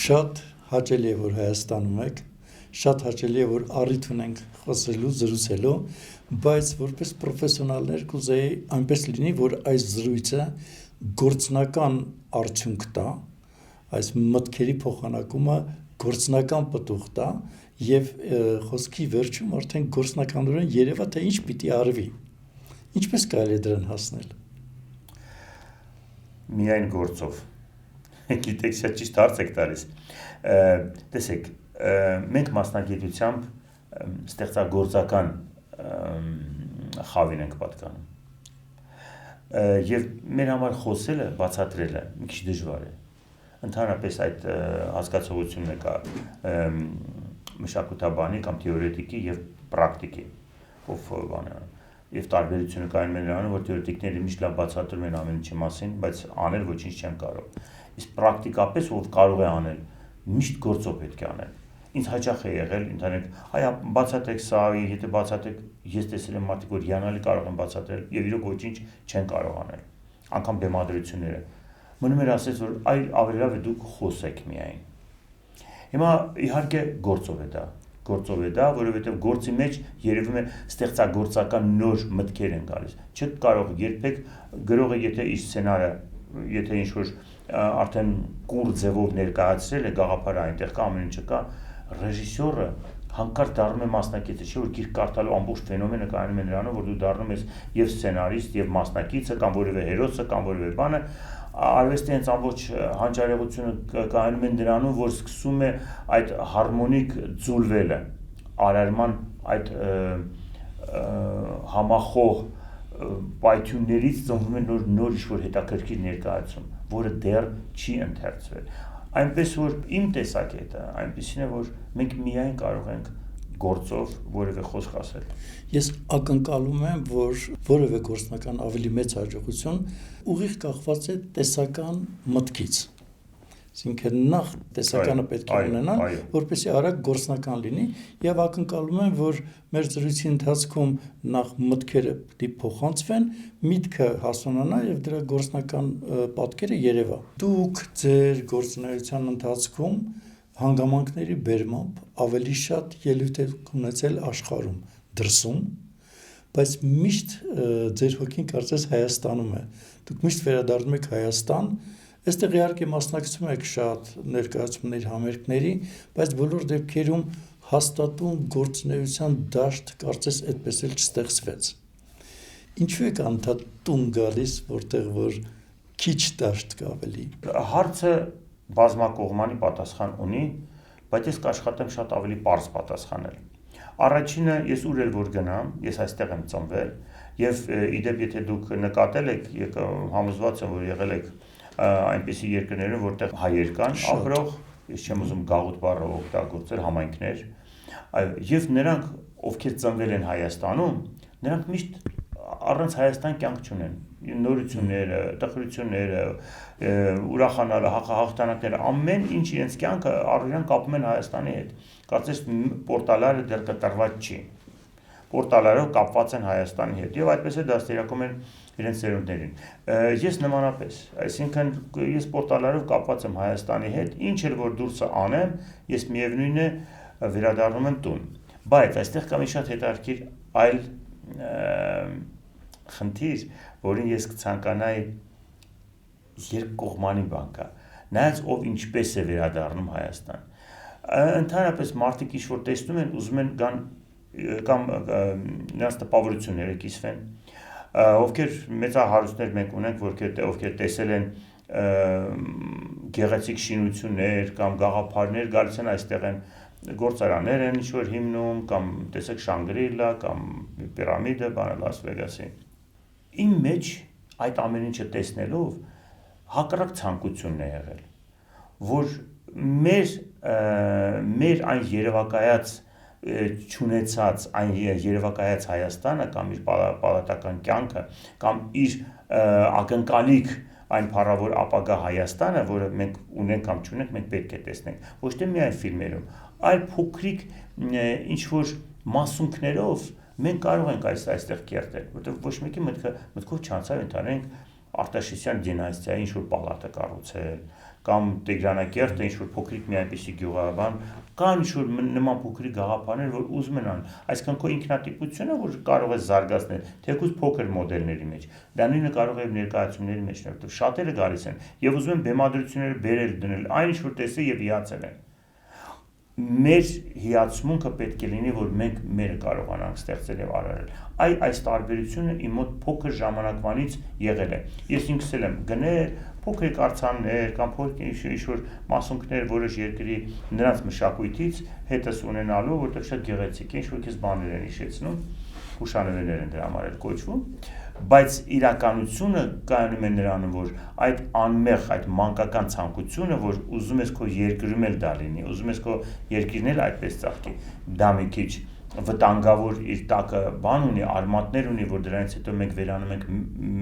Շատ հաճելի է, որ Հայաստանում եք, շատ հաճելի է, որ առիթ ունենք խոսելու, զրուցելու, բայց որպես պրոֆեսիոնալներ կուզեի այնպես լինի, որ այս զրույցը գործնական արդյունք տա, այս մտքերի փոխանակումը գործնական պտուղ տա եւ խոսքի վերջում արդեն գործնականորեն երևա թե ինչ պիտի արվի։ Ինչպես կարելի է դրան հասնել։ Միայն գործով։ Գիտեք, շատ ճիշտ հարց եք տալիս։ Տեսեք, մենք մասնագիտությամբ ստեղծագործական խավին ենք պատկանում։ Եվ մեր համար խոսելը, բացատրելը մի քիչ դժվար է։ Ընդհանրապես այդ հասկացողությունն է կա մշակութաբանի կամ թեորետիկի եւ պրակտիկի ով բանը եւ տարբերությունը կային նրանում, որ թեորետիկները միշտ լավ բացատրում են ամեն ինչի մասին, բայց անել ոչինչ չեն կարող։ Իսկ պրակտիկապես ով կարող է անել, միշտ գործով պետք է անել։ Ինձ հաճախ է եղել, ընդհանրեն, այ բացատրեք սա, եթե բացատրեք, ես տեսել եմ մարդիկ, որ հիանալի կարող են բացատրել եւ իրոք ոչինչ չեն կարող անել։ Անկամ բեմադրությունները։ Մնում էր ասես, որ այլ ավելի լավ է դուք խոսեք միայն։ Հիմա իհարկե գործով է դա, որովհետև գործի մեջ երևում է ստեղծագործական նոր մտքեր են գալիս։ Չեք կարող երբեք գրողը եթե իր սցենարը, եթե ինչ-որ արդեն կուր ձևով ներկայացրել է գաղափարը այնտեղ կա, ամեն ինչը կա, ռեժիսորը հանկարծ դառնում է մասնակիցը, չէ՞ որ գիրք կարդալու ամբողջ ֆենոմենը կայանում է նրանով, որ դու դառնում ես եւ սցենարիստ, եւ մասնակիցը կամ որևէ հերոսը կամ որևէ բանը, արվեստի հենց ամբողջ հանճարեղությունը կայանում են դրանում, որ սկսում է այդ հարմոնիկ ձուլվելը, արարման այդ համախոհ պայթյուններից ծնվում է նոր ինչ-որ հետաքրքիր ներկայացում, որը դեռ չի ընթերցվել։ Այնպես որ իմ տեսակետը այնպեսին է, որ մենք միայն կարող ենք գործով որևէ խոսք ասել։ Ես ակնկալում եմ, որ որևէ գործնական ավելի մեծ հաջողություն ուղիղ կախված է տեսական մտքից։ Այսինքն նախ տեսականը պետք է ունենա, որպեսզի արագ գործնական լինի, եւ ակնկալում եմ, որ մեր զրույցի ընթացքում նախ մտքերը պիտի փոխանցվեն, միտքը հասունանա եւ դրա գործնական պատկերը երևա։ Դուք ձեր գործունեության ընթացքում հանգամանքների բերմամբ ավելի շատ ելույթ եք ունեցել աշխարհում, դրսում, բայց միշտ ձեր հոգին կարծես Հայաստանում է։ Դուք միշտ վերադառնում եք Հայաստան, այստեղ իհարկե մասնակցում եք շատ ներկայացումների, համերգների, բայց բոլոր դեպքերում հաստատուն գործունեության դաշտ կարծես այդպես էլ չստեղծվեց։ Ինչու եք անդադ տուն գալիս, որտեղ որ քիչ դաշտ կա ավելի։ Հարցը բազմակողմանի պատասխան ունի, բայց ես կաշխատեմ շատ ավելի պարզ պատասխանել։ Առաջինը ես ուր էլ որ գնամ, ես այստեղ եմ ծնվել եւ իդեպ եթե դուք նկատել եք, համոզված եմ, որ եղել եք այնպիսի երկրներում, որտեղ հայեր կան, ապրող, ես չեմ ուզում գաղութ բառը օգտագործել, համայնքներ, եւ նրանք, ովքեր ծնվել են Հայաստանում, նրանք միշտ առանց Հայաստան կյանք չունեն։ Նորությունները, տխրությունները, ուրախանալը, հաղթանակները, ամեն ինչ իրենց կյանքը առօրյան կապում են Հայաստանի հետ։ Կարծես պորտալարը դեռ կտրված չի։ Պորտալարով կապված են Հայաստանի հետ եւ այդպես է դաստիարակում են իրենց ծերունդներին։ Ես նմանապես, այսինքն ես պորտալարով կապված եմ Հայաստանի հետ, ինչ էլ որ դուրսը անեմ, ես միևնույն է վերադառնում եմ տուն։ Բայց այստեղ կա մի շատ հետաքրքիր այլ խնդիր, որին ես կցանկանայի երկկողմանի բան կա։ Նայած ով ինչպես է վերադառնում Հայաստան։ Ընդհանրապես մարդիկ ինչ որ տեսնում են, ուզում են գան կամ նրանց տպավորությունները կիսվեն, ովքեր մեծահարուստներ մենք ունենք, ովքեր տեսել են գեղեցիկ շինություններ կամ գաղափարներ, գալիս են այստեղ են գործարաններ են ինչ-որ հիմնում, կամ տեսեք Շանգրիլա կամ պիրամիդը, բանը Լաս Վեգասի։ Իմ մեջ այդ ամեն ինչը տեսնելով հակառակ ցանկությունն է եղել, որ մեր այն երևակայած չունեցած այն երևակայած Հայաստանը կամ իր պալատական կյանքը կամ իր ակնկալիք այն փառավոր ապագա Հայաստանը, որը մենք ունենք կամ չունենք, մենք պետք է տեսնենք, ոչ թե միայն ֆիլմերում, այլ փոքրիկ ինչ որ մասունքներով մենք կարող ենք այստեղ կերտել, որտեղ ոչ մեկի մտքով չանցավ ընդհանրենք Արտաշեսյան դինաստիայի ինչ որ պալատը կառուցել կամ Տիգրանակերտը ինչ-որ փոքրիկ մի այնպիսի գյուղաբան, կան ինչ-որ նման փոքրիկ գաղափարներ, որ ուզում են ան, այսինքն քո ինքնատիպությունը, որ կարող ես զարգացնել, թեկուզ փոքր մոդելների մեջ, դա նույնը կարող է ներկայացումների մեջ լինել, որտեղ շատերը գալիս են եւ ուզում են բեմադրությունները բերել դնել, այն ինչ որ տեսել եւ հիացել են։ Մեր հիացմունքը պետք է լինի, որ մենք մերը կարողանանք ստեղծել եւ արարել։ Այս տարբերությունը իմ մոտ փոքր ժամանակվանից եղել է։ Ես ինքս էլ եմ գնել փոքրիկ արձաններ կամ փոքր ինչ-որ մասունքներ որոշ երկրի նրանց մշակույթից հետս ունենալու, որտեղ շատ գեղեցիկ է, ինչ-որ քեզ բաներ են հիշեցնում, հուշանվերներ են դրա համար կոչվում, բայց իրականությունը կայանում է նրանում, որ այդ անմեղ, այդ մանկական ցանկությունը, որ ուզում ես քո երկրում էլ դա լինի, ուզում ես քո երկիրն էլ այդպես ծաղկի, դա մի քիչ վտանգավոր իր տակը բան ունի, արմատներ ունի, որ դրանից հետո մենք վերանում ենք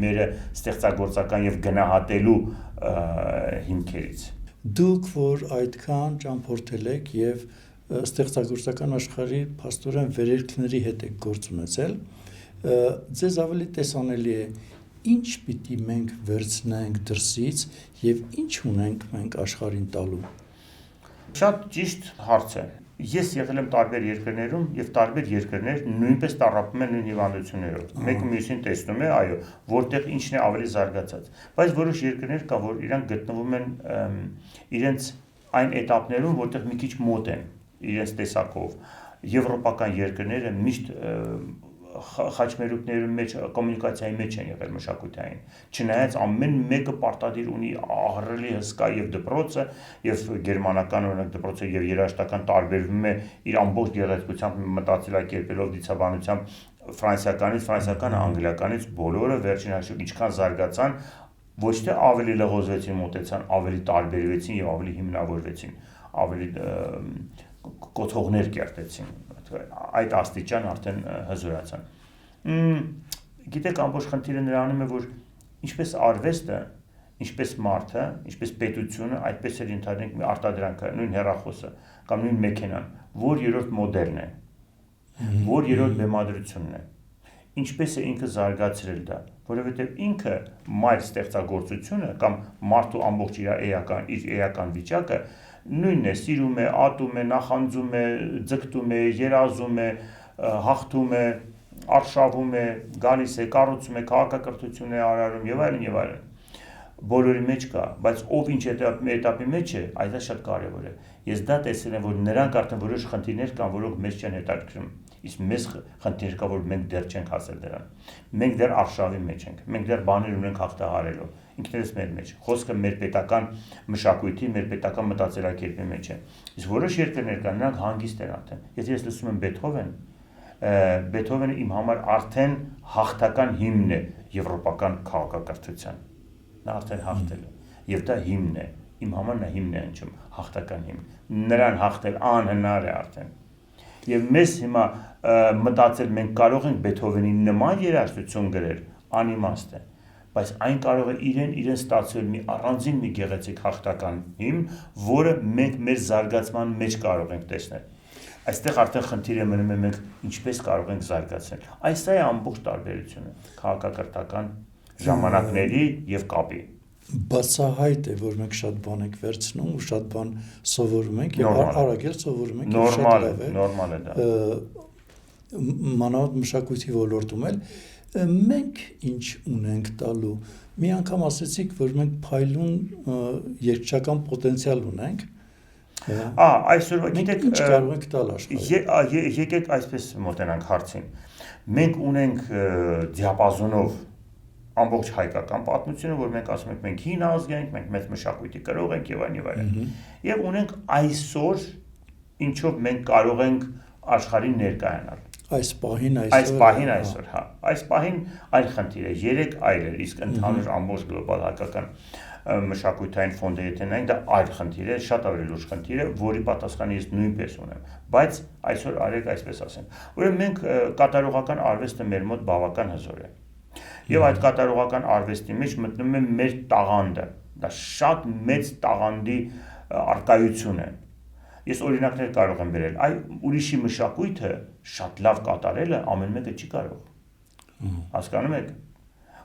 մերը ստեղծագործական եւ գնահատելու հիմքերից։ Դուք որ այդքան ճամփորդել եք եւ ստեղծագործական աշխարհի փաստորեն վերելքների հետ եք գործ ունեցել, ձեզ ավելի տեսանելի է ինչ պիտի մենք վերցնենք դրսից եւ ինչ ունենք մենք աշխարհին տալու։ Շատ ճիշտ հարց է։ Ես եղել եմ տարբեր երկրներում եւ տարբեր երկրներ նույնպես տառապում են նույն հիվանդություններով։ Մեկը մյուսին տեսնում է, այո, որտեղ ինչն է ավելի զարգացած։ Բայց որոշ երկրներ կա, որ իրանք գտնվում են իրենց այն этаպներում, որտեղ մի քիչ մոտ են իրենց տեսակով։ Եվրոպական երկրները միշտ խաչմերուկներում մեջ կոմունիկացիայի մեջ են եղել մշակութային։ Չնայած ամեն մեկը պարտադիր ունի ահռելի հսկա եւ դպրոցը եւ գերմանական օրինակ դպրոցը եւ երաժշտական տարբերվում է իր ամբողջ գեղեցկությամբ մտածելակերպելով դիցաբանությամբ ֆրանսիականը անգլիականից բոլորը վերջին հաշվով ինչքան զարգացան ոչ թե ավելի լղոզվեցին մոտեցան, ավելի տարբերվեցին եւ ավելի հիմնավորվեցին, ավելի կոթողներ կերտեցին, այդ աստիճան արդեն հզորացան։ Գիտեք, ամբողջ խնդիրը նրանում է, որ ինչպես արվեստը, ինչպես մարդը, ինչպես պետությունը, այդպես էլ ընդհանրենք մի արտադրանքը, նույն հեռախոսը կամ նույն մեքենան, որ երրորդ մոդելն է, որ երրորդ բեմադրությունն է։ Ինչպես է ինքը զարգացրել դա, որովհետև ինքը մայր ստեղծագործությունը կամ մարդու ամբողջ իր էական վիճակը նույնն է, սիրում է, ատում է, նախանձում է, ձգտում է, երազում է, հաղթում է, արշավում է, գալիս է, կառուցում է, քաղաքակրթություն է արարում եւ այլն եւ այլն։ Բոլորի մեջ կա, բայց ով ինչ էտապի մեջ է, այդ շատ կարևոր է։ Ես դա տեսել եմ, որ նրանք արդեն որոշ խնդիրներ կան, որոնք մեզ չեն հետաքրքրում։ Իսկ մեզ խնդիր կա, որ մենք դեռ չենք հասել դրան։ Մենք դեռ արշավի մեջ ենք։ Մենք դեռ բաներ ունենք հաղթահարելու։ Ինքներս մեր մեջ։ Խոսքը մեր պետական մշակույթի, մեր պետական մտածելակերպի մեջ է։ Իսկ որոշ երկրներ կան, նրանք հանգիստ են արդեն։ Եթե ես լսում եմ Բեթհովենը իմ համար արդեն հաղթական հիմն է եվրոպական քաղաքակրթության։ Նա արդեն հաղթել է։ Եվ դա հիմն է։ Իմ համար նա հիմն է հնչում, հաղթական հիմն։ Նրան հաղթել անհնար է արդեն։ Եվ մեզ հիմա մտածել մենք կարող ենք Բեթհովենի նման երաժշտություն գրել, անիմաստ է, բայց այն կարող է իրեն ստացվել մի առանձին մի գեղեցիկ հաղթական հիմն, որը մենք մեր զարգացման մեջ կարող ենք տեսնել։ Այստեղ արդեն խնդիրը մնում է մենք ինչպես կարող ենք զարգացնել։ Այս է ամբողջ տարբերությունը քաղաքակրթական ժամանակների եւ կապի։ Բացահայտ է, որ մենք շատ բան ենք վերցնում ու շատ բան սովորում ենք եւ արագ սովորում ենք։ Նորմալ է դա։ Մանավանդ մշակույթի ոլորտում էլ մենք ինչ ունենք տալու։ Մի անգամ ասացիք, որ մենք փայլուն երգչական պոտենցիալ ունենք։ Այսօր գիտեք, ինչ կարող ենք տալ աշխարհին։ Եկեք այսպես մոտենանք հարցին։ Մենք ունենք դիապազոնով ամբողջ հայկական պատմությունը, որ մենք ասում ենք, մենք հին ազգ ենք, մենք մեծ մշակույթի կրող ենք եւ այլն։ Եվ ունենք այսօր ինչով մենք կարող ենք աշխարհին ներկայանալ։ Այս պահին այսօր, հա։ Այս պահին այլ խնդիր է, 3 այլ է, իսկ ընդհանուր ամբողջ գլոբալ հայկական մշակութային ֆոնդը եթե նայենք, դա այլ խնդիր է, շատ ավելի լուրջ խնդիր է, որի պատասխանը ես նույնպես ունեմ, բայց այսօր արեք այսպես ասենք, ուրեմն մենք կատարողական արվեստը մեր մոտ բավական հզոր է, եւ այդ կատարողական արվեստի մեջ մտնում է մեր տաղանդը, դա շատ մեծ տաղանդի արկայություն է, ես օրինակներ կարող եմ բերել, այ ուրիշի մշակույթը շատ լավ կատարելը ամեն մեկը չի կարող, հասկանում եք,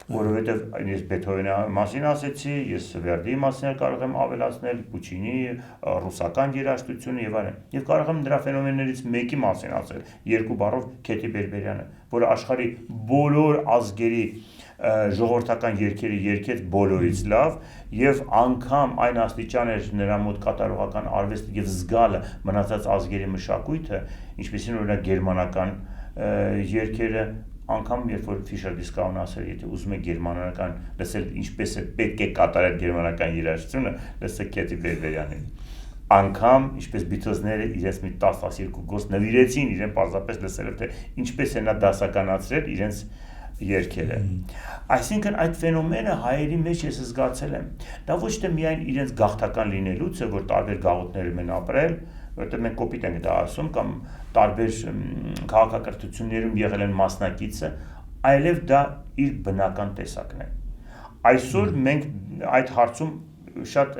որովհետև ես Բեթհովենի մասին ասեցի, ես Վերդիի մասին կարող եմ ավելացնել, Պուչինի, ռուսական երաժշտությունը եւ այլն։ Եվ կարող եմ դրա ֆենոմեններից մեկի մասին ասել, երկու բառով Քեթի Բերբերյանը, որը աշխարհի բոլոր ազգերի ժողովրդական երգերը երգեց բոլորից լավ եւ անգամ այն աստիճան էր նրա մոտ կատարողական արվեստը եւ զգալը մնացած ազգերի մշակույթը, ինչպեսին օրինակ գերմանական երգերը, անգամ երբ որ Ֆիշեր Դիսկաուն ասել, եթե ուզում եք գերմանական լսել ինչպես է պետք է կատարել գերմանական երաժշտությունը, լսեք Քեթի Բերբերյանին։ Անգամ ինչպես Բիթլզները իրենց մի 10-12 գործ նվիրեցին իրեն պարզապես լսելով թե ինչպես է նա դասականացրել իրենց երգերը։ Այսինքն այդ ֆենոմենը հայերի մեջ ես զգացել եմ։ Դա ոչ թե միայն իրենց գաղթական լինելուց է, որ տարբեր գաղութներում են ապրել, որտեղ մենք կոպիտ ենք դա ասում, կամ տարբեր քաղաքակրթություններում եղել են մասնակիցը, այլև դա իր բնական տեսակն է։ Այսօր մենք այդ հարցում շատ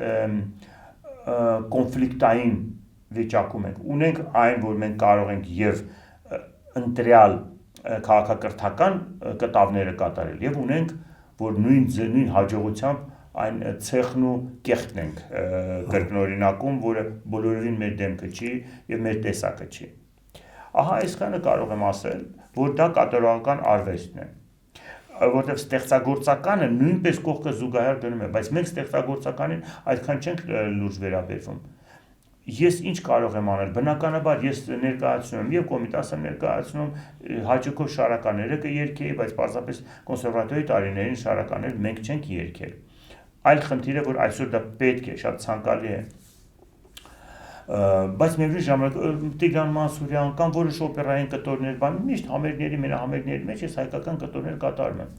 կոնֆլիկտային վիճակում ենք։ Ունենք այն, որ մենք կարող ենք եւ ընտրյալ քաղաքակրթական կտավները կատարել եւ ունենք, որ նույն հաջողությամբ այն ցեխն ու կեղտն ենք կրկնօրինակում, որը բոլորովին մեր դեմքը չի եւ մեր տեսակը չի։ Ահա այսքանը կարող եմ ասել, որ դա կատարողական արվեստն է, որտեղ ստեղծագործականը նույնպես կողքը զուգահեռ դնում է, բայց մենք ստեղծագործականին այդքան չենք լուրջ վերաբերվում։ Ես ինչ կարող եմ անել, բնականաբար ես ներկայացնում եմ եւ Կոմիտաս եմ ներկայացնում հաճույքով շարականները կերքեի, բայց պարզապես կոնսերվատորի տարիներին շարականներ մենք չենք երգել։ Այլ խնդիրը, որ այսօր դա պետք է, շատ ցանկալի է։ Բայց միևնույն ժամանակ Տիգրան Մանսուրյան կամ որոշ օպերային կտորներ, բան միշտ համերգների, մենահամերգների մեջ ես հայկական կտորներ կատարում եմ։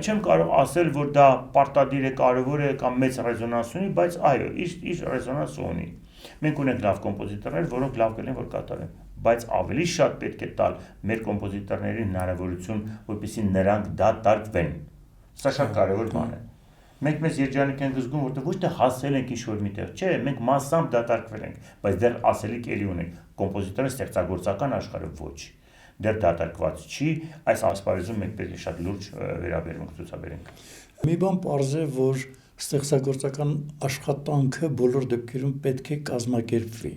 Չեմ կարող ասել, որ դա պարտադիր է, կարևոր է կամ մեծ ռեզոնանս ունի, բայց այո, իր ռեզոնանս ունի։ Մենք ունենք լավ կոմպոզիտորներ, որոնք լավ կլինեն, որ կատարեն, բայց ավելի շատ պետք է տալ մեր կոմպոզիտորներին հնարավորություն, որպեսզի նրանք դատարկվեն։ Սա շատ կարևոր բան է։ Մենք մեզ երջանիկ ենք զգում, որտեղ ոչ թե հասել ենք ինչ-որ միտեղ, չէ, մենք մասամբ դատարկվել ենք, բայց դեռ ասելիք էլի ունենք։ Կոմպոզիտորը ստեղծագործական աշխարհը ոչ, դեռ դատարկված չի, այս ասպարեզում մենք պետք է շատ լուրջ վերաբերմունք ցուցաբերենք։ Մի բան պարզ է, որ ստեղծագործական աշխատանքը բոլոր դեպքերում պետք է կազմակերպվի։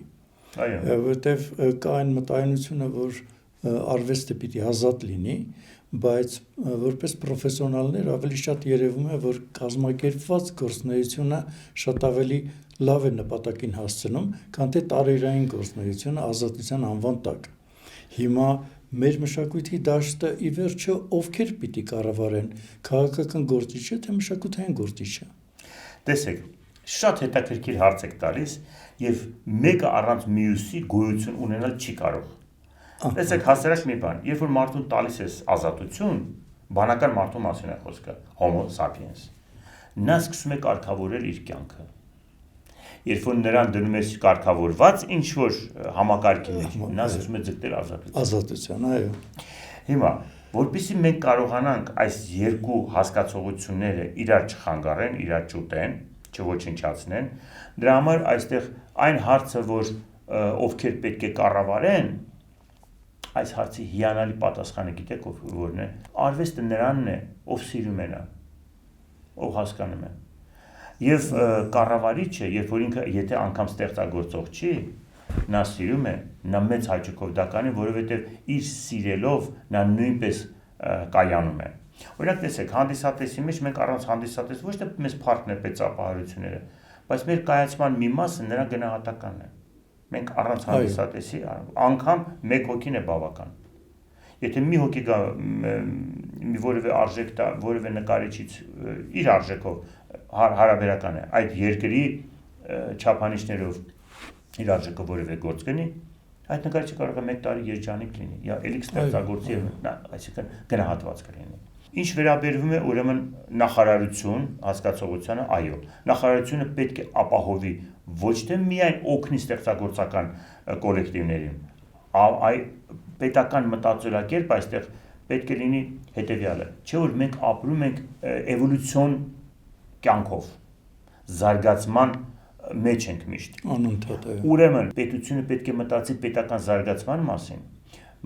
Այո։ Որտեվ կա այն մտայնությունը, որ արվեստը պիտի ազատ լինի, բայց որպես պրոֆեսիոնալներ ավելի շատ երևում է, որ կազմակերպված գործունեությունը շատ ավելի լավ է նպատակին հասցնում, քան թե տարերային գործունեությունը ազատության անվան տակ։ Հիմա մեր մշակույթի դաշտը ի վերջո ովքեր պիտի կառավարեն, քաղաքական գործիչը թե մշակութային գործիչը։ Տեսեք, շատ հետաքրքիր հարց եք տալիս եւ մեկը առանց մյուսի գոյություն ունենալ չի կարող։ Տեսեք, հասարակ մի բան, երբ որ մարդուն տալիս ես ազատություն, բանական մարդու մասին է խոսքը, Homo sapiens, նա սկսում է կարգավորել իր կյանքը։ Երբ որ նրան դնում ես կարգավորված ինչ-որ համակարգի մեջ, նա սկսում է ձգտել ազատություն։ Ազատության, այո։ Հիմա, որպեսզի մենք կարողանանք այս երկու հասկացողությունները իրար չխանգարեն, իրար չուտեն, չոչնչացնեն, դրա համար այստեղ այն հարցը, որ ովքեր պետք է կառավարեն, այս հարցի հիանալի պատասխանը գիտեք որն է։ Արվեստը նրանն է, ով սիրում է նա, ով հասկանում է։ Եվ կառավարիչը, երբ որ ինքը եթե անգամ ստեղծագործող չի, նա սիրում է, նա մեծ հաճույքով դա կանի, որովհետև իր սիրելով նա նույնպես կայանում է։ Օրինակ տեսեք, հանդիսատեսի մեջ մենք առանց հանդիսատես ոչ թե մեզ փառքն է պետք ապահովությունները, բայց մեր կայացման մի մասը նրա գնահատականն է։ Մենք առանց հանդիսատեսի անգամ մեկ հոգին է բավական։ Եթե մի հոգի գա մի որևէ արժեք տա, որևէ նկարիչից իր արժեքով հարաբերական է, այդ երկրի չափանիշներով իր արժեքով որևէ գործ կնի, այդ նկարիչը կարող է 1 տարի երջանիկ լինի, یا էլի ստեղծագործի եւ այսինքն գնահատված կլինի։ Ինչ վերաբերվում է ուրեմն նախարարություն հասկացողությանը, այո, նախարարությունը պետք է ապահովի ոչ թե միայն օգնի ստեղծագործական կոլեկտիվներին, այլ պետական մտածելակերպ այստեղ պետք է լինի հետեւյալը, չէ՞ որ մենք ապրում ենք էվոլյուցիոն կյանքով, զարգացման մեջ ենք միշտ։ Անընդհատ է։ Ուրեմն պետությունը պետք է մտածի պետական զարգացման մասին,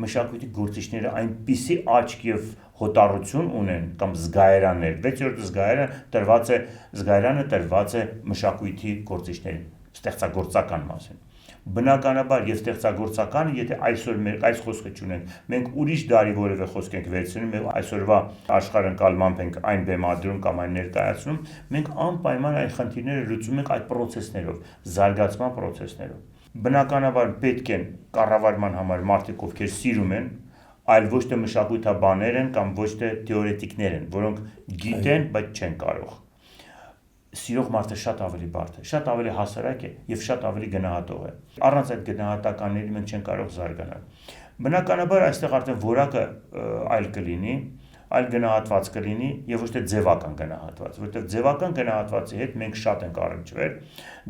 մշակույթի գործիչները այնպիսի աչք եւ հոտառություն ունեն կամ զգայարաններ 6-րդ զգայարանը տրված է մշակույթի գործիչներին ստեղծագործական մասին բնականաբար եւ ստեղծագործականը եթե այսօր մենք այս խոսքը չունենք մենք ուրիշ դարի որևէ խոսք ենք վերցնում եւ այսօրվա աշխարհընկալմամբ ենք այն բեմադրում կամ այն ներկայացնում մենք անպայման այն խնդիրները լուծում ենք այդ process-ներով զարգացման process-ներով բնականաբար պետք են կառավարման համար մարդիկ ովքեր սիրում են այլ ոչ թե մշակութաբաներ են կամ ոչ թե թեորետիկներ են որոնք գիտեն բայց չեն կարող սիրող մարդը շատ ավելի բարդ է, շատ ավելի հասարակ է եւ շատ ավելի գնահատող է։ Առանց այդ գնահատականների մենք չենք կարող զարգանալ։ Բնականաբար այստեղ արդեն որակը այլ կլինի, այլ գնահատված կլինի եւ ոչ թե ձևական գնահատված, որովհետեւ ձևական գնահատվածի հետ մենք շատ ենք առնչվել։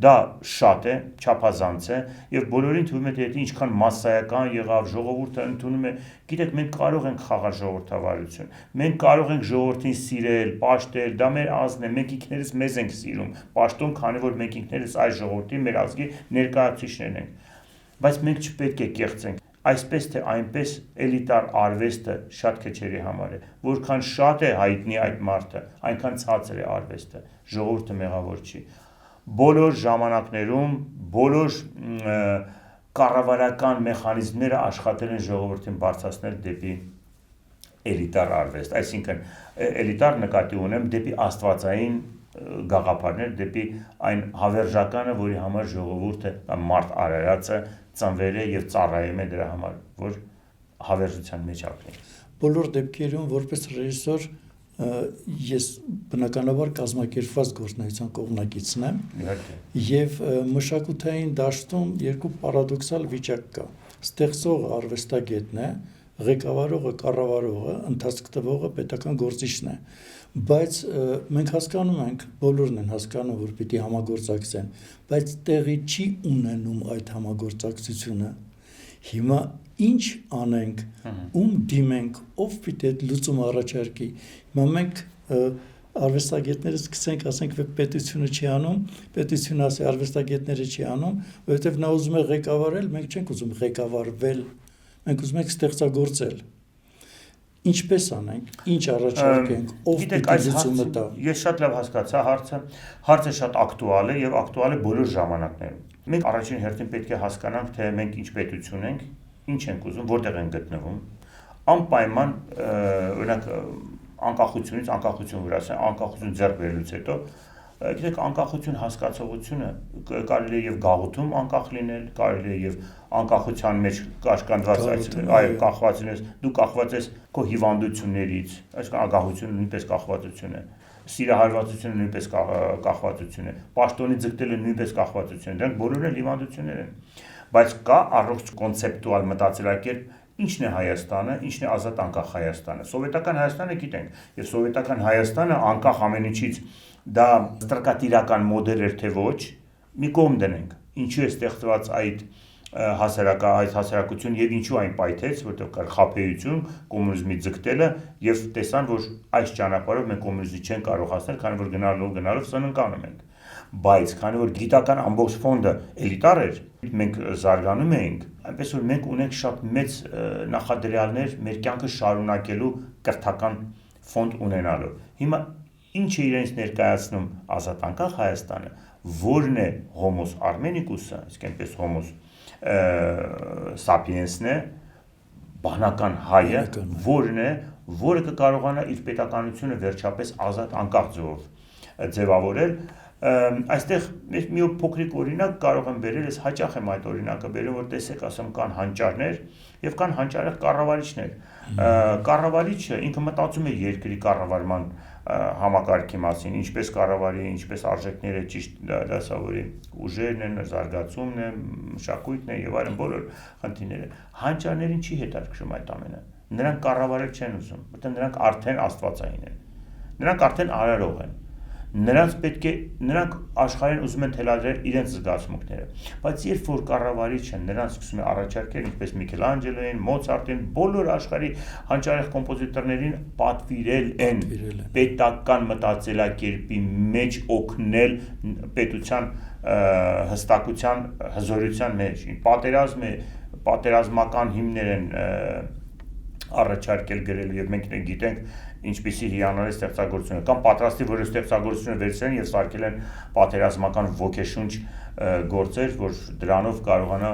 Դա շատ է, չափազանց է եւ բոլորին թվում է թե ինչքան massայական եղավ, ժողովուրդը ընդունում է, գիտեք, մենք կարող ենք խաղալ ժողովրդավարություն։ Մենք կարող ենք ժողովրդին սիրել, պաշտել, դա մեր ազգն է, մենք ինքներս մեզ ենք սիրում, պաշտում, քանի որ մենք ինքներս այս ժողովրդի մեր ազգի ներկայացուցիչներն ենք։ Բայց մենք չպետք է կեղծենք Այսպես թե այնպես էլիտար արվեստը շատ քչերի համար է, որքան շատ է հայտնի այդ մարդը, այնքան ցածր է արվեստը, ժողովուրդը մեղավոր չի։ Բոլոր ժամանակներում, բոլոր կառավարական մեխանիզմները աշխատել են ժողովրդին բարձրացնել դեպի էլիտար արվեստ, այսինքն էլիտար նկատի ունեմ դեպի աստվածային գաղափարներ, դեպի այն հավերժականը, որի համար ժողովուրդը մարդ արարածը ծնվել է եւ ծառայում է դրա համար, որ հավերժության մեջ ապրի։ Բոլոր դեպքերում որպես ռեժիսոր ես բնականաբար կազմակերպված գործունեության կողմնակիցն եմ եւ մշակութային դաշտում երկու պարադոքսալ վիճակ կա։ Ստեղծողը արվեստագետն է, ղեկավարողը, կառավարողը, ընթացք տվողը պետական գործիչն է։ Բայց մենք հասկանում ենք, բոլորն են հասկանում, որ պիտի համագործակցեն, բայց տեղի չի ունենում այդ համագործակցությունը։ Հիմա ինչ անենք, ում դիմենք, ով պիտի այդ լուծում առաջարկի։ Հիմա մենք արվեստագետները սկսենք, ասենք, որ պետությունը չի անում, պետությունը ասի արվեստագետները չի անում, որովհետև նա ուզում է ղեկավարել, մենք չենք ուզում ղեկավարվել, մենք ուզում ենք ստեղծագործել։ Ինչպես անենք, ինչ առաջարկենք, ով պիտի լուծումը տա։ Ես շատ լավ հասկացա հարցը շատ ակտուալ է եւ ակտուալ է բոլոր ժամանակներում։ Մենք առաջին հերթին պետք է հասկանանք, թե մենք ինչ պետություն ենք, ինչ ենք ուզում, որտեղ ենք գտնվում։ Անպայման, օրինակ անկախություն վրա, անկախություն ձեռք բերելուց հետո գիտեք անկախություն հասկացողությունը կարելի է եւ գաղութում անկախ լինել, կարելի է եւ անկախության մեջ կաշկանդված այո կախված ես, դու կախված ես քո հիվանդություններից, այսինքն ագահությունը նույնպես կախվածություն է, սիրահարվածությունը նույնպես կախվածություն է, պաշտոնի ձգտելը նույնպես կախվածություն է, դրանք բոլորն էլ հիվանդություններ են, բայց կա առողջ կոնցեպտուալ մտածելակերպ Ինչն է Հայաստանը, ինչն է ազատ անկախ Հայաստանը։ Սովետական Հայաստանը գիտենք, եւ սովետական Հայաստանը անկախ ամեն ինչից դա ստրկատիրական մոդել էր թե ոչ, մի կողմ դնենք։ Ինչու է ստեղծված այդ հասարակություն եւ ինչու այն պայթեց, որտեղ կար խաբեություն, կոմունիզմի ձգտելը եւ տեսան, որ այս ճանապարհով մենք կոմունիզմի չեն կարող հասնել, քանի որ գնալով սնանկանում ենք։ Բայց քանի որ գիտական ամբողջ ֆոնդը էլիտար էր, մենք զարգանում էինք, այնպես որ մենք ունենք շատ մեծ նախադրյալներ մեր կյանքը շարունակելու կրթական ֆոնդ ունենալու։ Հիմա ինչ է իրենց ներկայացնում ազատ անկախ Հայաստանը, որն է Homo Armenicus-ը, իսկ այնպես Homo sapiens-ն է, բանական հայը, որն է, որը կկարողանա իր պետականությունը վերջապես ազատ անկախ ձևով ձևավորել Այստեղ մի փոքրիկ օրինակ կարող եմ բերել, ես հաճախ եմ այդ օրինակը բերում, որ տեսեք, ասեմ, կան հանճարներ եւ կան հանճարեղ կառավարիչներ։ Կառավարիչը ինքը մտածում է երկրի կառավարման համակարգի մասին, ինչպես կառավարի, ինչպես արժեքները ճիշտ դասավորի, ուժերն են, զարգացումն է, մշակույթն է եւ այլն բոլոր խնդիրները։ Հանճարներին չի հետաքրքրում այդ ամենը։ Նրանք կառավարել չեն ուզում, որտեղ նրանք արդեն աստվածային են։ Նրանք արդեն արարող են։ Նրանք աշխարհին ուզում են թելադրել իրենց զգացմունքները, բայց երբ որ կառավարիչը նրանց սկսում է առաջարկել, ինչպես Միքելանջելոին, Մոցարտին, բոլոր աշխարհի հանճարեղ կոմպոզիտորներին պատվիրել են պետական մտածելակերպի մեջ օգնել պետության հստակության հզորության մեջ, պատերազմ է, պատերազմական հիմներ են առաջարկել գրել եւ մենք գիտենք ինչպիսի հիանալի ստեղծագործություն է, կամ պատրաստի որոշ ստեղծագործություն վերցրել եւ սարքել են պատերազմական ոգեշունչ գործեր, որ դրանով կարողանա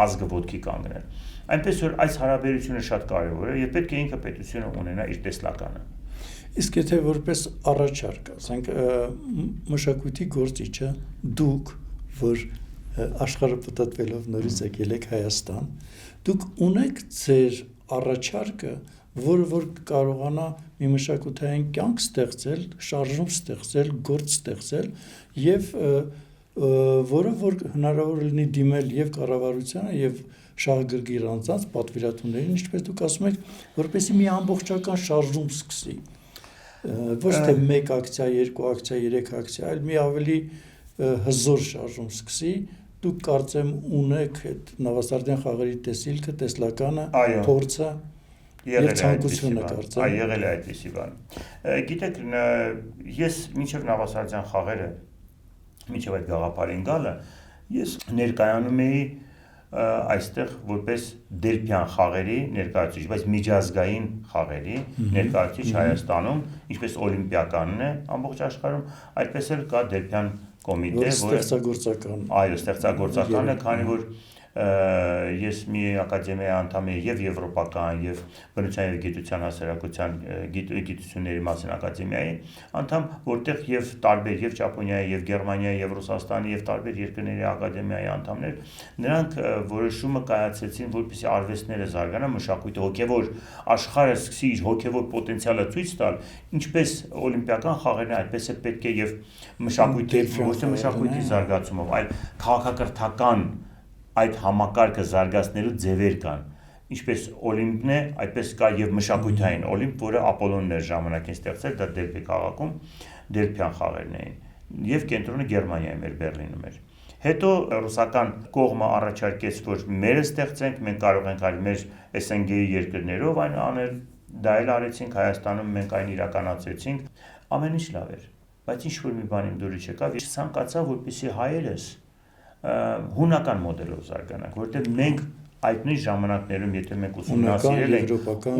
ազգը ոտքի կանգնել։ Այնպես որ այս հարաբերությունը շատ կարևոր է եւ պետք է ինքը պետությունը ունենա իր տեսլականը։ Իսկ եթե որպես առաջարկ, ասենք մշակույթի գործիչը դուք, որ աշխարհը պատտվելով նորից եկել եք Հայաստան, դուք ունեք ձեր առաջարկը, որը որ կարողանա մի մշակութային կյանք ստեղծել, շարժում ստեղծել, գործ ստեղծել եւ որը որ հնարավոր լինի դիմել եւ կառավարությանը եւ շահագրգիռ անձանց պատվիրատուներին, ինչպես դուք ասում եք, որպեսզի մի ամբողջական շարժում սկսի։ Ոչ թե 1 ակցիա, 2 ակցիա, 3 ակցիա, այլ մի ավելի հզոր շարժում սկսի։ Դուք կարծեմ ունեք այդ Նավասարդյան խաղերի տեսիլքը, տեսլականը, փորձը եւ ցանկությունը կարծեմ։ Այ եղել է այդպիսի բան։ Գիտեք, ես մինչև Նավասարդյան խաղերը, մինչև այդ գաղափարին գալը, ես ներկայանում էի այստեղ որպես Դելփյան խաղերի ներկայացուցիչ, բայց միջազգային խաղերի ներկայացուցիչ Հայաստանում, ինչպես Օլիմպիականն է ամբողջ աշխարհում, այդպես էլ կա Դելփյան կոմիտե, որը ստեղծագործական։ Այո, ստեղծագործական է, քանի որ ես մի ակադեմիայի անդամ եմ եւ եվրոպական եւ բնության եւ գիտության հասարակության գիտությունների մասին ակադեմիայի անդամ, որտեղ եւ տարբեր եւ Ճապոնիայի եւ Գերմանիայի եւ Ռուսաստանի եւ տարբեր երկրների ակադեմիայի անդամներ, նրանք որոշումը կայացրեցին, որպեսզի արվեստները զարգանան, մշակույթը, հոգեվոր աշխարհը սկսի իր հոգեվոր պոտենցիալը ցույց տալ, ինչպես օլիմպիական խաղերն այդպես է պետք է եւ մշակույթի ոչ թե մշակույթի զարգացումով, այլ քաղաքակրթական այդ համակարգը զարգացնելու ձևեր կան, ինչպես Օլիմպն է, այդպես կա եւ մշակութային Օլիմպ, որը Ապոլոնն էր ժամանակին ստեղծել, դա Դելփի քաղաքում Դելփյան խաղերն էին, եւ կենտրոնը Գերմանիայում էր, Բերլինում էր։ Հետո ռուսական կողմը առաջարկեց, որ մերը ստեղծենք, մենք կարող ենք այլ մեր SNG-ի երկրներով այն անել, դա էլ արեցինք, Հայաստանում մենք այն իրականացրեցինք, ամեն ինչ լավ էր, բայց ինչ որ մի բան իմ դուրս չեկավ, ես ցանկացա, որպեսզի հայերս հունական մոդելով զարգանանք, որտեղ մենք այդ նույն ժամանակներում, եթե մենք ուսումնասիրել ենք,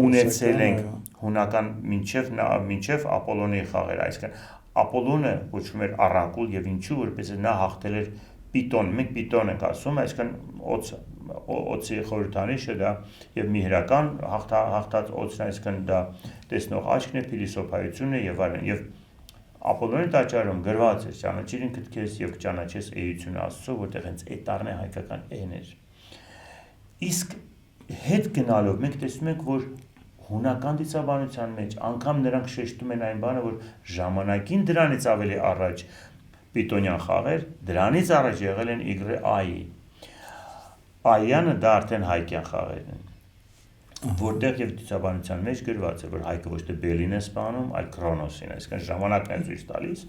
ունեցել ենք հունական մինչև Ապոլոնի խաղերը, այսինքն Ապոլոնը կոչվում էր առանկուլ եւ ինչու, որպես նա հաղթել էր Պիտոն, մենք Պիտոն ենք ասում, այսինքն օծի խորհրդանիշը դա եւ միհրական հաղթած օծն, այսինքն դա տեսնող աչքն է, փիլիսոփայությունն է եւ այլն, եւ Ապոլոնի տաճարում գրված է ճանաչիր ինքդ քեզ եւ կճանաչես էությունը Աստծո, որտեղ հենց էտարն է հայկական էն էր։ Իսկ հետ գնալով մենք տեսնում ենք, որ հունական դիցաբանության մեջ անգամ նրանք շեշտում են այն բանը, որ ժամանակին դրանից ավելի առաջ պիտոնյան խաղեր, դրանից առաջ եղել են Իգրեայի։ Այանը դա արդեն հայկյան խաղերն են, որտեղ եւ դիցաբանության մեջ գրված է, որ հայկը ոչ թե Բելին է սպանում, այլ Քրոնոսին, այսինքն ժամանակն է ցույց տալիս։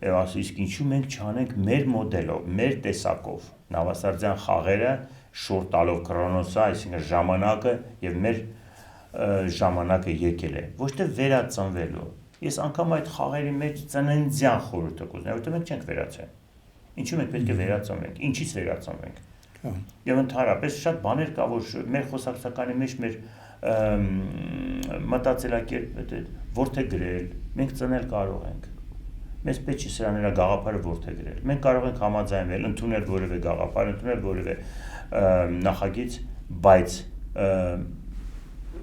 Եվ ասի, իսկ ինչու մենք չանենք մեր մոդելով, մեր տեսակով, Նավասարդյան խաղերը շուռ տալով Քրոնոսը, այսինքն ժամանակը եւ մեր ժամանակը եկել է, ոչ թե վերածնվելու։ Ես անգամ այդ խաղերի մեջ ծննդյան խորհուրդը կուզենայի, որտեղ մենք չենք վերացել։ Ինչու մենք պետք է վերածնվենք, ինչից վերածնվենք։ Եվ ընդհանրապես շատ բաներ կա, որ մեր խոսակցականի մեջ մեր մտածելակերպը որդեգրել, մենք ծնել կարող ենք։ Մեզ պետք չի սրա նրա գաղափարը որդեգրել։ Մենք կարող ենք համաձայնվել, ընդունել որևէ գաղափար, ընդունել որևէ նախագիծ, բայց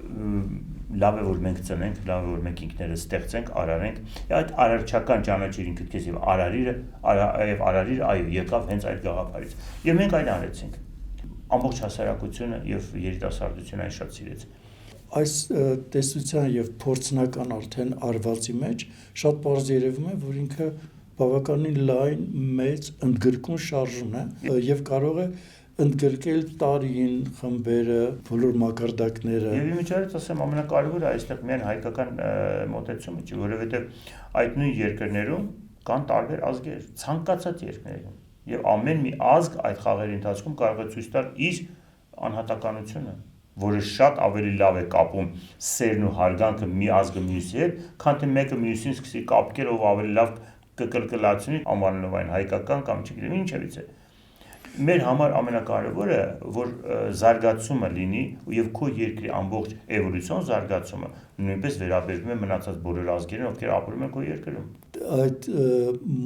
լավ է որ մենք ծնենք, լավ է որ մենք ինքներս ստեղծենք, արարենք։ Այդ արարչական ճանաչիր ինքդ քեզ եւ արարիր, այո, եկավ հենց այդ գաղափարից։ Եվ մենք այն արեցինք։ Ամբողջ հասարակությունը եւ երիտասարդությունը այն շատ սիրեց։ Այս տեսության եւ փորձնական արդեն արվածի մեջ շատ պարզ երևում է, որ ինքը բավականին լայն, մեծ, ընդգրկուն շարժում է եւ կարող է ընդգրկել տարին, խմբերը, բոլոր մակարդակները։ Եվ իմիջիայլոց ասեմ, ամենակարևորը այստեղ միայն հայկական մոտեցումը չի, որովհետև այդ նույն երկրներում կան տարբեր ազգեր, ցանկացած երկրներում, եւ ամեն մի ազգ այդ խաղերի ընթացքում կարող է ցույց տալ իր անհատականությունը, որը շատ ավելի լավ է կապում սերն ու հարգանքը մի ազգը մյուսի հետ, քան թե մեկը մյուսին սկսի կապկել, ով ավելի լավ կկլկլացնի, անվանելով այն հայկական կամ չգիտեմ ինչևից է։ Մեր համար ամենակարևորը, որ զարգացումը լինի եւ քո երկրի ամբողջ էվոլյուցիոն զարգացումը նույնպես վերաբերվում է մնացած բոլոր ազգերին, ովքեր ապրում են քո երկրում։ Այդ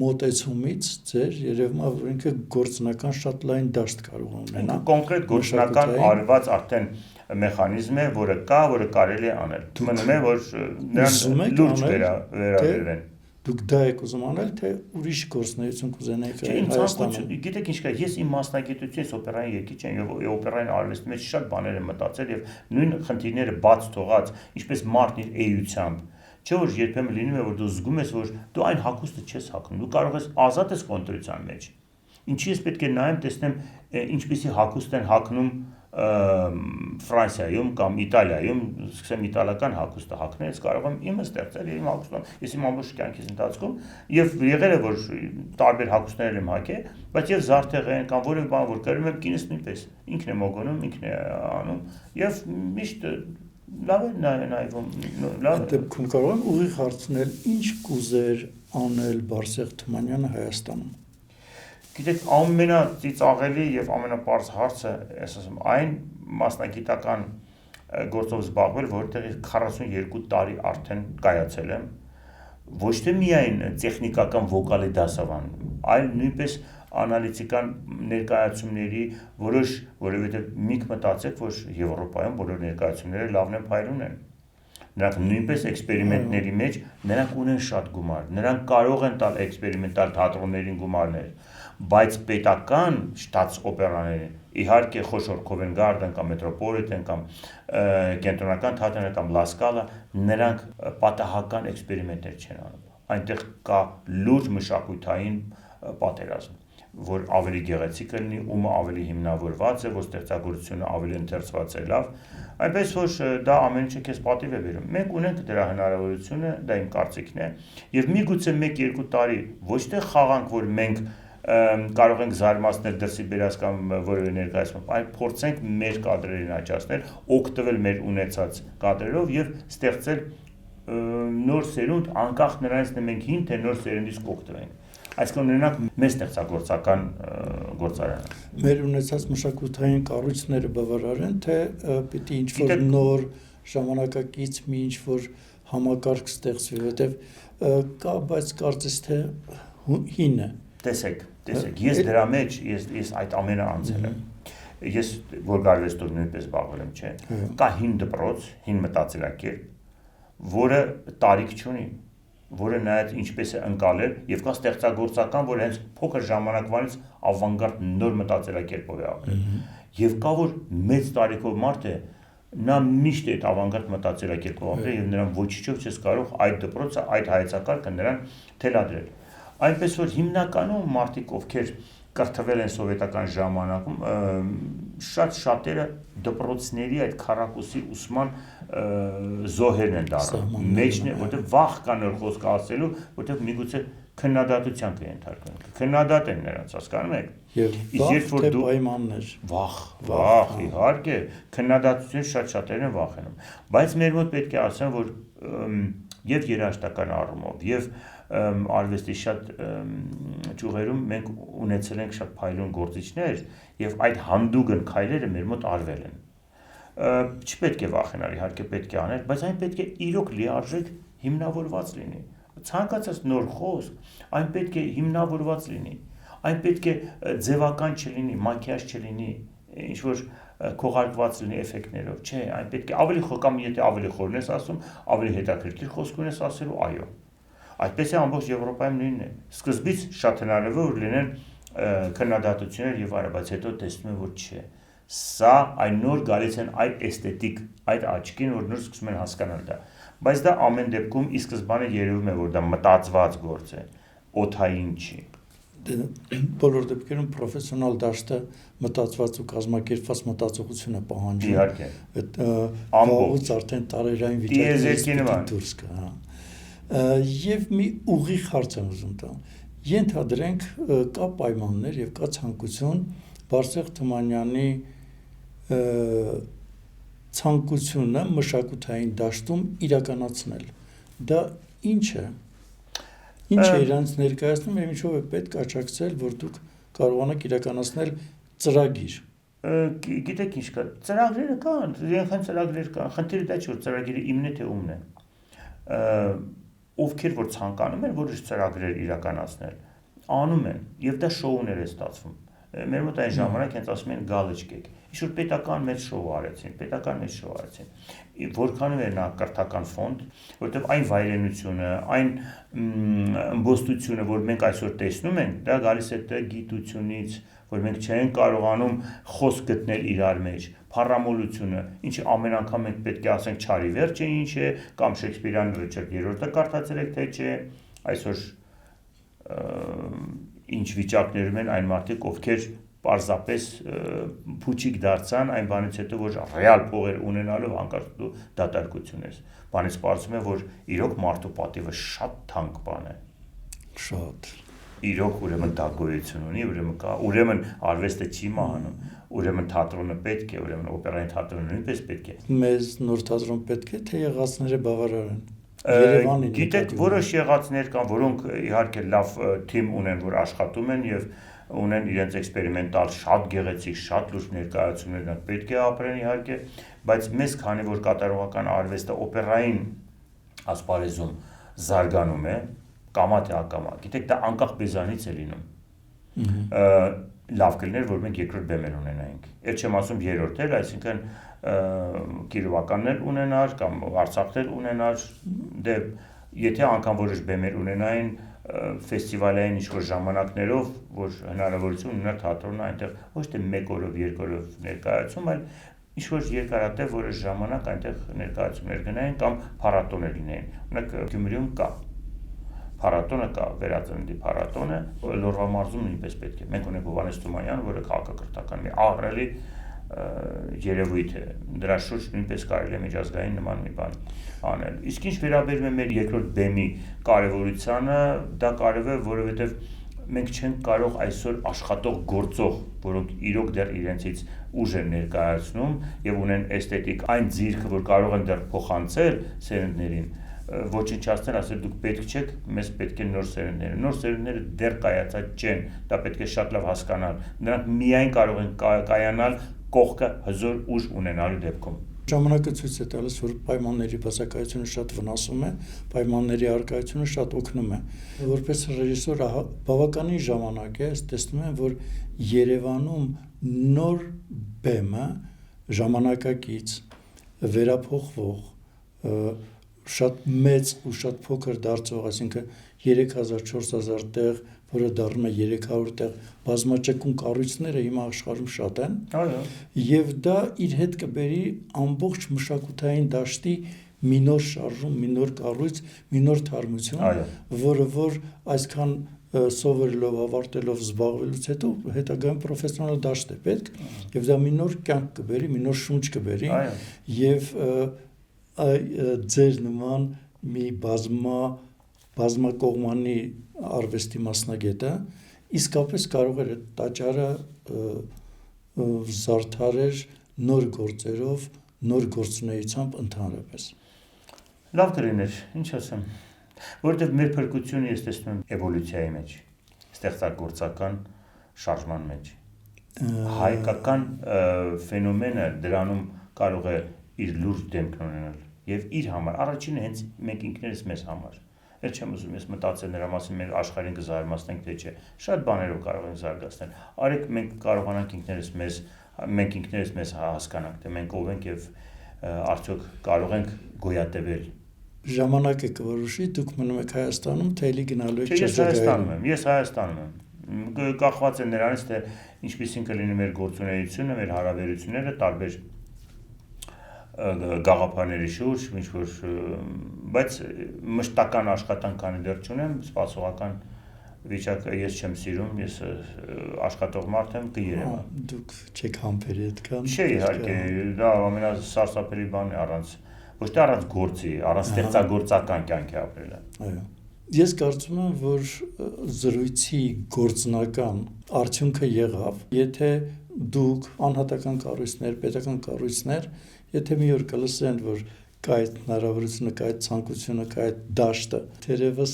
մոտեցումից ձեր երևում է, որ ինքը գործնական շատ լայն դաշտ կարող ունենա։ Կոնկրետ գործնական արված արդեն մեխանիզմ է, որը կարելի է անել։ Մնում է, որ նրան լուրջ վերաբերվեն։ Դուք դա եք ուզում անել, թե ուրիշ գործունեություն կուզենայիք Հայաստանում։ Գիտեք ինչ կա, ես իմ մասնագիտությունից օպերային երգիչ եմ եւ օպերային արվեստի մեջ շատ բաներ եմ մտածել եւ նույն խնդիրները բաց թողած, ինչպես մարդն իր էությամբ, չէ՞ որ երբեմն լինում է, որ դու զգում ես, որ դու այն հագուստը չես հագնում, դու կարող ես ազատ ես քո ընտրության մեջ։ Ինչի ես պետք է նայեմ, տեսնեմ ինչպիսի հագուստ են հագնում Ֆրանսիայում կամ Իտալիայում, սկսեմ իտալական հագուստը հագնել, ես կարող եմ իմը ստեղծել իմ հագուստով, ես իմ ամբողջ կյանքիս ընթացքում եւ եղել է որ տարբեր հագուստներ եմ հագել, բայց եւ զարդեղեն կամ որևէ բան որ կրում եմ կինս նույնպես ինքն է մոգոնում, ինքն է անում եւ միշտ լավ է նայվում, լավ։ Դեպքում կարող եմ ուղիղ հարցնել, ինչ կուզեր անել Բարսեղ Թումանյանը Հայաստանում։ Գիտեք, ամենածիծաղելի եւ ամենապարզ հարցը, ես ասում, այն մասնագիտական գործով զբաղվել, որտեղ 42 տարի արդեն կայացել եմ, ոչ թե միայն տեխնիկական վոկալի դասավանդում, այլ նույնպես անալիտիկան ներկայացումների որովհետեւ միք մտածեք, որ Եվրոպայում բոլոր ներկայացումները լավն են փայլուն են։ Նրանք նույնպես էքսպերիմենտների մեջ նրանք ունեն շատ գումար, նրանք կարող են տալ էքսպերիմենտալ թատրոններին գումարներ, բայց պետական շտաց օպերաներին, իհարկե խոշոր Covent Garden կամ Metropolitan կամ կենտրոնական թատրոնը կամ La Scala, նրանք պատահական էքսպերիմենտներ չեն անում։ Այնտեղ կա լուրջ մշակութային պատերազմ, որ ավելի գեղեցիկ կլինի, ումը ավելի հիմնավորված է, որ ստեղծագործությունը ավելի ընթերցված է լավ, այնպես որ դա ամեն ինչը քեզ պատիվ է բերում։ Մենք ունենք դրա հնարավորությունը, դա իմ կարծիքն է, եւ միգուցե 1-2 տարի ոչ թե խաղանք, որ մենք կարող ենք զարմացնել դրսի բերած կամ որևէ ներկայացում, այլ փորձենք մեր կադրերին աճացնել, օգտվել մեր ունեցած կադրերով եւ ստեղծել նոր սերունդ, անկախ նրանից թե մենք հին թե նոր սերունդից կօգտվենք։ Այսինքն նրանք մեր ստեղծագործական գործարանը։ Մեր ունեցած մշակութային կառույցները բավարար են, թե պիտի ինչ-որ նոր ժամանակակից մի ինչ-որ համակարգ ստեղծվի, որովհետև կա, բայց կարծես թե հինը։ Տեսեք, ես դրա մեջ, ես այդ ամենը անցել եմ։ Ես որ գարվեստով նույնպես զբաղվել եմ, չէ։ Կա հին դպրոց, հին մտածելակերպ, որը տարիք չունի, որը նայած ինչպես է ընկալել եւ կա ստեղծագործական, որ հենց փոքր ժամանակվանից ավանգարդ նոր մտածելակերպով է ապրել։ Եվ կա որ մեծ տարիքով մարդ է, նա միշտ է ավանգարդ մտածելակերպով ապրել եւ նրան ոչինչով չես կարող այդ դպրոցը, այդ հայեցակարգը նրան թելադրել։ Այնպես որ հիմնականում մարդիկ, ովքեր կրթվել են սովետական ժամանակում, շատերը դպրոցների այդ քառակուսի ուսման զոհերն են դառնում։ Մեջն է, որտեղ վախ կա նոր խոսք ասելու, որտեղ միգուցե քննադատության կենթարկվեն։ Քննադատ են նրանց, հասկանում եք։ Եվ վախ թե պայմաններ։ Վախ, իհարկե, քննադատություն շատ-շատերն են վախենում։ Բայց մեր մոտ պետք է ասեմ, որ եւ երաժշտական առումով, եւ արվեստի շատ ճյուղերում մենք ունեցել ենք շատ փայլուն գործիչներ եւ այդ հանդուգն քայլերը մեր մոտ արվել են։ Չպետք է վախենալ, իհարկե պետք է անել, բայց այն պետք է իրոք լիարժեք հիմնավորված լինի։ Ցանկացած նոր խոսք, այն պետք է հիմնավորված լինի։ Այն պետք է ձևական չլինի, մաքիաժ չլինի, ինչ որ քողարկված լինի էֆեկտներով, չէ, այն պետք է ավելի կամ եթե ավելի խորն ես ասում, ավելի հետաքրքիր խոսք ունես ասելու, այո։ Այդպես է ամբողջ Եվրոպայում նույնն է։ Սկզբից շատ հնարավոր որ լինեն քննադատություններ եւ այլն, բայց հետո տեսնում են որ չէ։ Սա այն նոր գալիս են այդ էսթետիկ, այդ աչքին, որ նոր սկսում են հասկանալ դա։ Բայց դա ամեն դեպքում ի սկզբանե երևում է որ դա մտածված գործ է, օթային չի։ Բոլոր դեպքերում պրոֆեսիոնալ դաշտը մտածված ու կազմակերպված մտածողություն է պահանջում։ Իհարկե։ Ամբողջ արդեն տարերային վիճակից դուրս գա։ Եվ մի ուղիղ հարց եմ ուզում տալ։ Ենթադրենք կա պայմաններ եւ կա ցանկություն Բարսեղ Թումանյանի ցանկությունը մշակութային դաշտում իրականացնել։ Դա ինչ է։ Ինչ է իրանց ներկայացնում եւ ինչով է պետք աճակցել, որ դուք կարողանաք իրականացնել ծրագիր։ Գիտեք ինչ կա, ծրագրերը կան, իրենք ծրագրեր կան, խնդիրը դա չէ, որ ծրագիրը իմն է թե ումն է։ Ովքեր որ ցանկանում են որոշ ծրագրեր իրականացնել, անում են, եւ դա շոուներ է ստացվում։ Մեր մոտ այն ժամանակ հենց ասում են գալեչկեք։ Ինչ-որ պետական մեծ շոու արեցին, որքանով է նա կրթական ֆոնդ, որտեղ այն վայրենությունը, այն ըմբոստությունը, որ մենք այսօր տեսնում ենք, դա գալիս է դա գիտությունից, որ մենք չենք կարողանում խոսք գտնել իրար մեջ, փառամոլությունը, ինչը ամեն անգամ մենք պետք է ասենք չարի վերջը ինչ է, կամ Շեքսպիրյան Ռիչարդ III-ը կարդացել եք թե չէ, այսօր ինչ վիճակներում են այն մարդիկ, ովքեր պարզապես փուչիկ դարձան այն բանից հետո, որ ռեալ փողեր ունենալով հանկարծ դու դատարկություն ես։ Բանից պարզվում է, որ իրոք մարդու պատիվը շատ թանկ բան է։ Շատ։ Իրոք ուրեմն դա գոյություն ունի, ուրեմն արվեստը չի մահանում, ուրեմն թատրոնը պետք է, ուրեմն օպերային թատրոնը նույնպես պետք է։ Մեզ նոր թատրոն պետք է, թե եղածները բավարար են։ Երևանը գիտեք, որոշ եղածներ կան, որոնք իհարկե լավ թիմ ունեն, որ աշխատում են եւ ունեն իրենց էքսպերիմենտալ շատ գեղեցիկ, շատ լուրջ ներկայացումներ, նրանք պետք է ապրեն իհարկե, բայց մեզ քանի որ կատարողական արվեստը օպերային ասպարեզում զարգանում է, կամա թե ակամա, գիտեք, դա անկախ բեզանից է լինում։ Լավ կլիներ, որ մենք երկրորդ բեմեր ունենայինք։ Այդ չեմ ասում երրորդ էլ, այսինքն Կիրովականներ ունենար կամ Արցախներ ունենար, դե եթե անգամ որոշ բեմեր ունենային ֆեստիվալային ինչ-որ ժամանակներով, որ հնարավորություն ունենա թատրոնը այնտեղ ոչ թե մեկ օրով, երկու օրով ներկայացում, այլ ինչ-որ երկարատև որոշ ժամանակ այնտեղ ներկայացումներ գնային կամ փառատոներ լինեին։ Օրինակ Գյումրիում կա փառատոնը կա, վերածննդի փառատոնը, Լորվա մարզում նույնպես պետք է։ Մենք ունենք Հովհաննես Թումանյան, որը քաղաքակրթական մի ահռելի երևույթ է, դրա շուրջ նույնպես կարելի է միջազգային նման մի բան անել։ Իսկ ինչ վերաբերում է մեր երկրորդ բեմի կարևորությանը, դա կարևոր է, որովհետև մենք չենք կարող այսօր աշխատող գործող, որոնք իրոք դեռ իրենցից ուժ են ներկայացնում եւ ունեն էսթետիկ այն ձիրքը, որ կարող են դեռ փոխանցել սերունդներին, ոչնչացնել, ասել դուք պետք չեք, մեզ պետք է նոր սերունդներ։ Նոր սերունդները դեռ կայացած չեն, դա պետք է շատ լավ հասկանալ։ Նրանք միայն կարող են կայանալ կողքը հզոր ուժ ունենալու դեպքում։ Ժամանակը ցույց է տալիս, որ պայմանների բացակայությունը շատ վնասում է, պայմանների առկայությունը շատ օգնում է։ Որպես ռեժիսոր բավականին ժամանակ է, տեսնում եմ, որ Երևանում նոր բեմը ժամանակակից, վերափոխվող, շատ մեծ ու շատ փոքր դարձող, այսինքն 3000-4000 տեղ, որը դառնում է 300 տեղ, բազմաճկուն կառույցները հիմա աշխարհում շատ են։ Այո։ Եվ դա իր հետ կբերի ամբողջ մշակութային դաշտի մի նոր շարժում, մի նոր կառույց, մի նոր թարմություն, որը որ այսքան սովորելով, ավարտելով, զբաղվելուց հետո հետագայում պրոֆեսիոնալ դաշտ է պետք, եւ դա մի նոր կյանք կբերի, մի նոր շունչ կբերի, եւ ձեր նման մի բազմակողմանի արվեստի մասնագետը իսկապես կարող էր այդ տաճարը զարդարել նոր գործերով, նոր գործունեությամբ ընդհանրապես։ Լավ կլիներ, ինչ ասեմ, որովհետև մեր փրկությունը ես տեսնում եմ էվոլյուցիայի մեջ, ստեղծագործական շարժման մեջ։ Հայկական ֆենոմենը դրանում կարող է իր լուրջ դեմքն ունենալ եւ իր համար, առաջինը հենց մենք ինքներս մեզ համար։ Էլ չեմ ուզում ես մտածել նրա մասին, մեր աշխարհին կզարգացնենք թե չէ։ Շատ բաներով կարող ենք զարգացնել։ Արեք մենք կարողանանք մենք ինքներս մեզ հասկանանք, թե մենք ով ենք եւ արդյոք կարող ենք գոյատևել։ Ժամանակը կորոշի, դուք մնում եք Հայաստանում, թե էլի գնալու եք Չեզոքայանում։ Ես Հայաստանում եմ։ Կախված է նրանից, թե ինչպիսին կլինի մեր գործունեությունը, մեր հարաբերությունները տարբեր գաղափարների շուրջ, ինչ-որ, բայց մշտական աշխատանք քանի դեռ չունեմ, սպասողական վիճակը ես չեմ սիրում, ես աշխատող մարդ եմ, կերևա։ Դուք չեք համբերի այդքան։ Չէ, իհարկե, դա ամենասարսափելի բանն է առանց, ոչ թե առանց գործի, առանց ստեղծագործական կյանքի ապրելը։ Այո։ Ես կարծում եմ, որ զրույցի գործնական արդյունքը եղավ, եթե դուք անհատական կառույցներ, պետական կառույցներ, եթե մի օր կլսեն, որ կա այդ հնարավորությունը, կա այդ ցանկությունը, կա այդ դաշտը, թերևս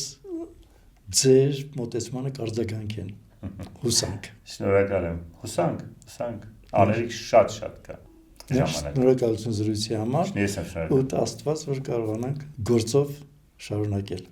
ձեր մոտեցմանը կարձագանքեն։ Հուսանք։ Շնորհակալ եմ։ Հուսանք։ Աներիք շատ կա։ Շնորհակալություն զրույցի համար։ Ես եմ շնորհակալ։ Ու Աստված որ կարողանանք գործով շարունակել։